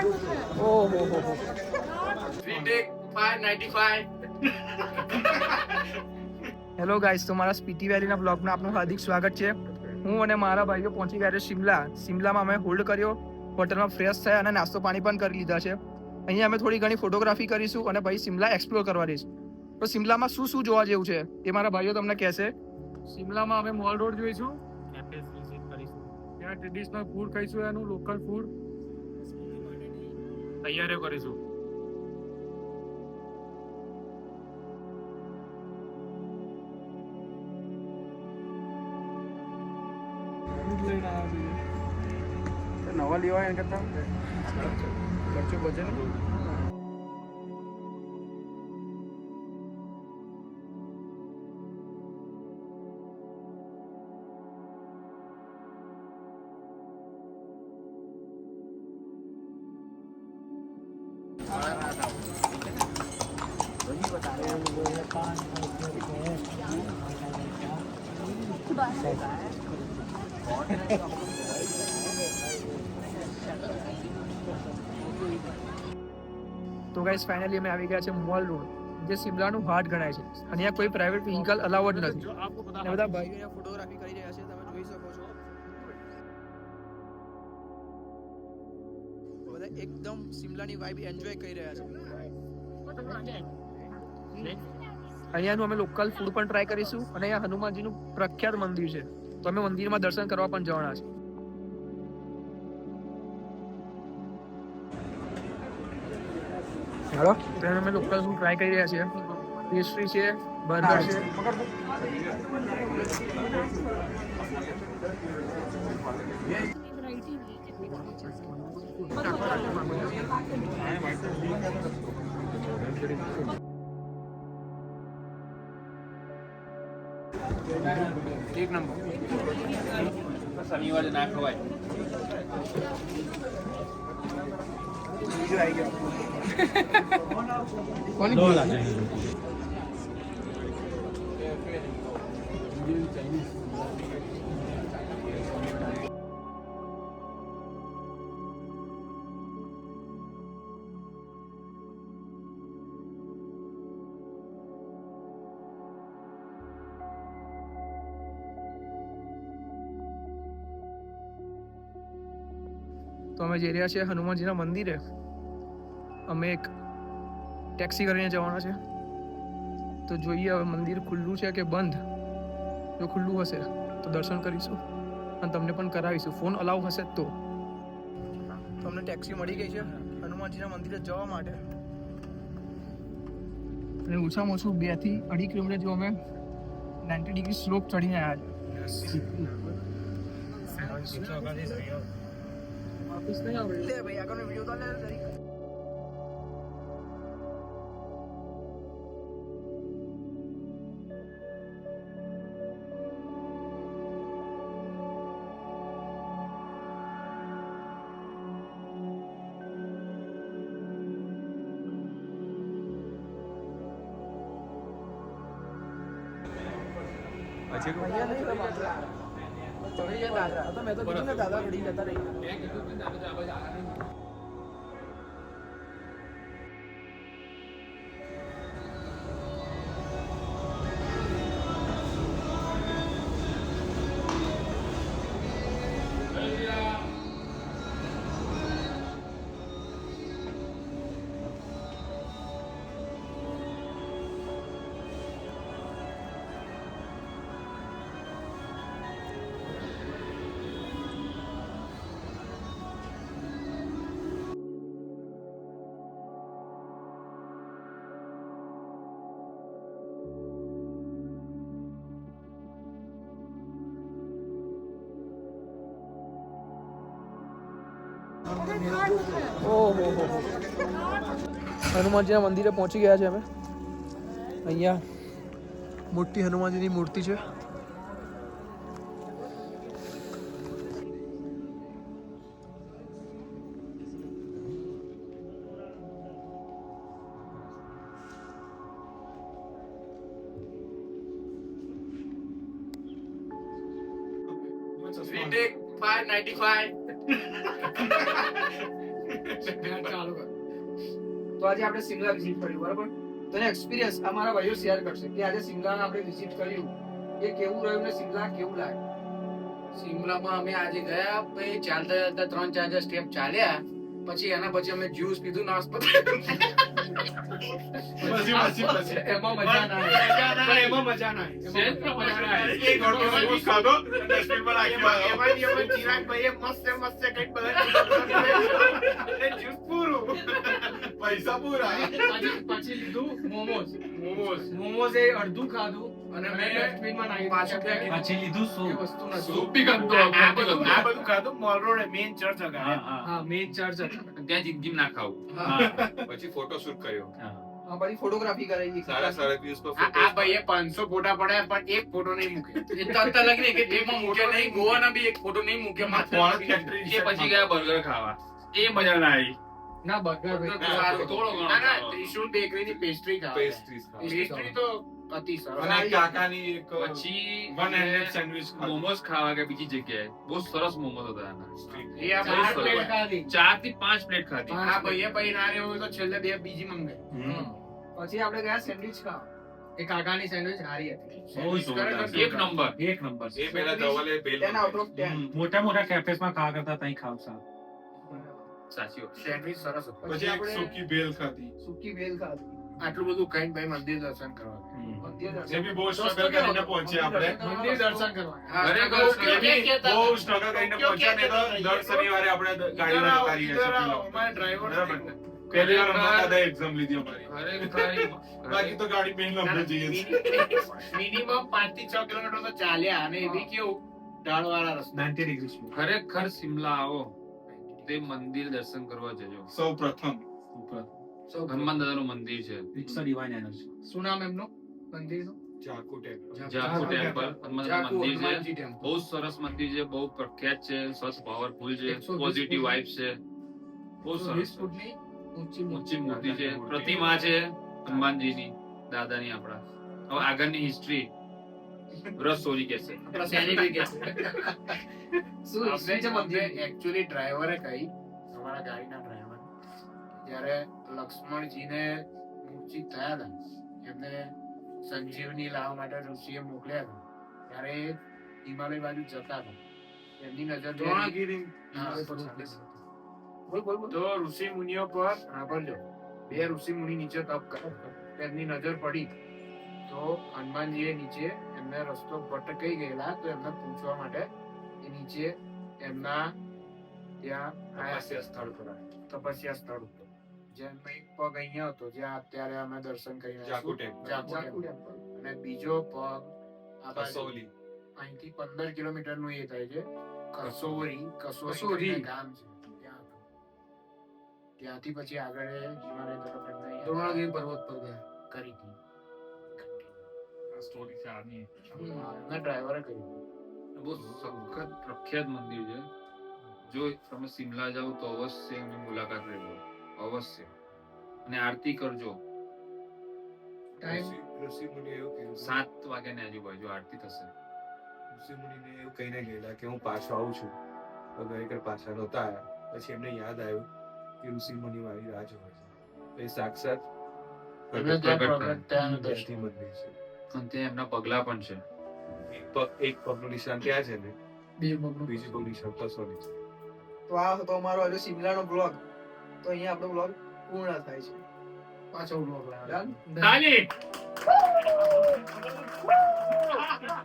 ઓહો હો હો. હેલો ગાઈસ, તો મારા સ્પીટી વેલીના બ્લોગમાં આપનું હાર્દિક સ્વાગત છે. હું અને મારા ભાઈઓ પહોંચી ગયા છે શિમલામાં અમે હોલ્ડ કર્યો, હોટલમાં ફ્રેશ થયા અને નાસ્તો પાણી પણ કરી લીધા છે. અહીંયા અમે થોડી ઘણી ફોટોગ્રાફી કરીશું અને ભાઈ શિમલા એક્સપ્લોર કરવા રહીશું. તો શિમલામાં શું શું જોવા જેવું છે એ મારા ભાઈઓ તમને કહેશે. શિમલામાં અમે મોલ રોડ જોઈશું, કેફેસ વિઝિટ કરીશું, ત્યાં ટ્રેડિશનલ ફૂડ ખાઈશું, એનું લોકલ ફૂડ તૈયારીઓ કરીશું. નવા લેવાય એને કરતા ખર્ચો બચે ને. તો ગાઈસ ફાઇનલી અમે આવી ગયા છે મોલ રોડ, જે શિમલાનું હાર્ટ ગણાય છે. અને અહીંયા કોઈ પ્રાઇવેટ વ્હીકલ અલાઉડ નથી. અને બધા ભાઈઓ અહીંયા ફોટોગ્રાફી કરી રહ્યા છે, તમે જોઈ શકો છો. બધા એકદમ શિમલાની વાઇબ એન્જોય કરી રહ્યા છે. અહીંયાનું અમે લોકલ ફૂડ પણ ટ્રાય કરીશું. અને અહીંયા હનુમાનજીનું પ્રખ્યાત મંદિર છે, તો અમે મંદિરમાં દર્શન કરવા પણ જવાના છે. હેલો, તો અમે લોકલ ફૂડ ટ્રાય કરી રહ્યા છીએ. પેસ્ટ્રી છે, બર્ગર છે. એક નંબર. શનિવારે ના ખવાય. બીજું આવી ગયો. કોની તો અમે જઈ રહ્યા છીએ હનુમાનજીના મંદિરે. અમે એક ટેક્સી કરીને જવાના છે. તો જોઈએ હવે મંદિર ખુલ્લું છે કે બંધ. જો ખુલ્લું હશે તો દર્શન કરીશું અને તમને પણ કરાવીશું, ફોન અલાઉ હશે તો. અમને ટેક્સી મળી ગઈ છે હનુમાનજીના મંદિરે જવા માટે. અને ઓછામાં ઓછું 2 થી 2.5 કિલોમીટર જો અમે 90 ડિગ્રી સ્લોપ ચડીને આવ્યા છે. લે ભાઈ આગળનો વિડીયો તો લે જરી. મેં તો કીધું ને દાદા ઘડી જતા રહી. ઓહો હો હો. હનુમાનજીના મંદિરે પહોંચી ગયા છે અમે. અહીંયા મોટી હનુમાનજીની મૂર્તિ છે. Retake 595. તો આજે આપણે શિમલા વિઝિટ કર્યું બરાબર. તો એનો એક્સપિરિયન્સ અમારા ભાઈઓ શેર કરશે કે આજે શિમલા આપણે વિઝિટ કર્યું એ કેવું રહ્યું ને શિમલા કેવું લાગ્યું. શિમલામાં અમે આજે ગયા પછી ચાલતા ચાલતા 3-4 સ્ટેપ ચાલ્યા પછી એના પછી અમે જ્યુસ પીધું નાસ્તો એમાં મજા ના આવે. એમાં મજા ના સહેજ પણ મજા ના આવી. એક ઘોટો જ્યુસ ખાધો ડસ્ટબિનમાં નાખ્યો ચિરાગભાઈએ મસ્ત કંઈક બધા જ્યુસ પૂરું પૈસા પૂરા પછી લીધું મોમોસ. મોમોસ મોમોસ એ અડધું ખાધું અને મેં ડસ્ટબિનમાં નાખી પાછું દીધું. ત્યાં પછી લીધું એ સૂપ. વસ્તુ નથી. સૂપ બી ગંદુ આ હતું. બધું ખાધું મોલ રોડ મેઇન ચર્ચ હા, હા. હા મેઇન ચર્ચ હતી. ત્યાં જિંદગી ના ખાવું. હા પછી ફોટોશૂટ કર્યો હા. હા, પછી ફોટોગ્રાફી કરાવી. 3:30 પર આ ભાઈએ 500 ફોટા પડાયા પણ એક ફોટો નહીં મૂક્યો. એટલા અંતર લાગી ને કે એમાં મૂક્યો નહીં. ગોવાના બી એક ફોટો નહીં મૂક્યો. માત્ર કોણ factory એ પછી ગયા બર્ગર ખાવા. એ મજા ના આવી. ના બર્ગર સારું, થોડો ઘણો ના, ના, ત્રિશુલ બેકરીની પેસ્ટ્રી ખાવા. પેસ્ટ્રીઝ પેસ્ટ્રી તો અતિ સરસ. અને કાકાની એક પછી વન હેન્ડેડ સેન્ડવિચ મોમોસ ખાવા ગયા બીજી જગ્યાએ. બહુ સરસ મોમોસ હતા એના. એ આ ચાર બહુ પ્લેટ સરસ. ખાધી. 4 થી 5 પ્લેટ ખાધી. પાંચ આ ભાઈએ પછી ના રહ્યો હોય તો છેલ્લે 2 બીજી મંગાઈ. પછી આપણે ગયા સેન્ડવિચ ખાવા. એ કાકાની સેન્ડવિચ સારી હતી. બહુ જોરદાર. એક નંબર. એક નંબર. એ પહેલા ધવલે બેલ 10 out of 10. મોટા મોટા કેફેસ માં ખાવા કરતા ત્યાં ખાવ સારું. સાચી વાત. સેન્ડવિચ સરસ હતું. પછી એક સૂકી બેલ ખાધી સૂકી બેલ ખાધી. આટલું બધું ખાઈને ભાઈ મંદિર દર્શન કરવા. મંદિર જે દર્શન. બી બહુ સ્ટ્રગલ કરીને પહોંચ્યા આપણે મંદિર દર્શન કરવા. ખરેખર બહુ સ્ટ્રગલ કરીને પહોંચ્યા ને તો દર શનિવારે આપણે ગાડી ઉતારીએ છીએ બરાબર ને? પહેલી વાર અમારા દાદાએ એક્ઝામ લીધી અમારી બાકી તો ગાડી પહેલા આપણે જઈએ છીએ મિનિમમ 5 થી 6 કિલોમીટર તો ચાલ્યા અને એ બી કેવું ઢાળવાળા રસ્તા. 90 ડિગ્રી સ્લો. ખરેખર શિમલા આવો તે મંદિર દર્શન કરવા જજો. સૌ પ્રથમ ઉપર. હનુમાન દાદાનું મંદિર છે. It's a divine energy. શું નામ એમનું મંદિરનું? ચાકુ ટેમ્પલ જાખુ ટેમ્પલ હનુમાન દાદાનું મંદિર છે. હનુમાનજી ટેમ્પલ. બહુ સરસ મંદિર છે, બહુ પ્રખ્યાત છે, સરસ પાવરફુલ છે, 120 પોઝિટિવ ફૂટ. વાઇબ્સ છે, બહુ 20 સરસ ફૂટની ઊંચી ઊંચી મૂર્તિ છે, પ્રતિમા છે હનુમાનજીની, દાદાની આપણા. હવે આગળની હિસ્ટ્રી રસોરી કહેશે. શું શું છે મંદિર? એકચ્યુઅલી ડ્રાઈવરે કહી, અમારા ગાડીના ડ્રાઈવર, જ્યારે લક્ષ્મણજીને મૂર્છિત થયા હતા, એમને સંજીવની લાવવા માટે ઋષિએ મોકલ્યા હતા, ત્યારે એ હિમાલય બાજુ જતા હતા. એમની નજર દ્રોણાગીરી હા. બોલ બોલ બોલ. તો ઋષિ મુનિઓ પર સાંભળજો, 2 ઋષિ મુનિ નીચે તપ કરે, તેમની નજર પડી તો હનુમાનજીએ નીચે એમને રસ્તો ભટકાઈ ગયેલા, તો એમને પૂછવા માટે એ નીચે એમના ત્યાં તપસ્યા સ્થળ પર તપસ્યા સ્થળ ઉપર, જેમ એક પગ અહીંયા હતો જ્યાં અત્યારે અમે દર્શન કરી રહ્યા જાકુ છીએ, ટેમ્પલ. જાકુ જાકુ ટેમ્પલ. ટેમ્પલ. અને બીજો પગ આ બાજુ કસોલી અહીંથી 15 કિલોમીટર નું એ થાય છે, કસોરી કસોરી. કરીને ગામ છે ત્યાં હતું. ત્યાંથી પછી આગળ એ હિમાલય તરફ એમને દ્રોણાગીરી પર્વત પર ગયા. કરી હતી. સ્ટોરી છે આની એમના ડ્રાઈવરે કરી હતી. બહુ સખત પ્રખ્યાત મંદિર છે. જો તમે શિમલા જાઓ તો અવશ્ય એની મુલાકાત લેજો, અવશ્ય. અને આરતી કરજો. ટાઈમ ઋષિ મુનિ એવું કીધું 7 વાગ્યાની આજુબાજુ આરતી થશે. ઋષિ મુનિને એવું કહીને ગયેલા કે હું પાછો આવું છું તો ગઈકાલ પાછા નહોતા આવ્યા. પછી એમને યાદ આવ્યું કે ઋષિ મુનિ મારી રાહ જોવે છે. તો એ સાક્ષાત એમને ત્યાં પ્રગટ પ્રગટ થયાનું દ્રષ્ટિ દર્શન. મંદિર છે. અને ત્યાં એમના પગલા પણ છે. એક પગનું નિશાન ત્યાં છે ને બીજું પગનું. બીજું પગનું નિશાન કસોલી છે. તો આ હતો અમારો આજે શિમલાનો બ્લોગ. તો અહીંયા આપણો બ્લોગ પૂર્ણ થાય છે. પાછો બ્લોગ લાવ્યા. તાલી!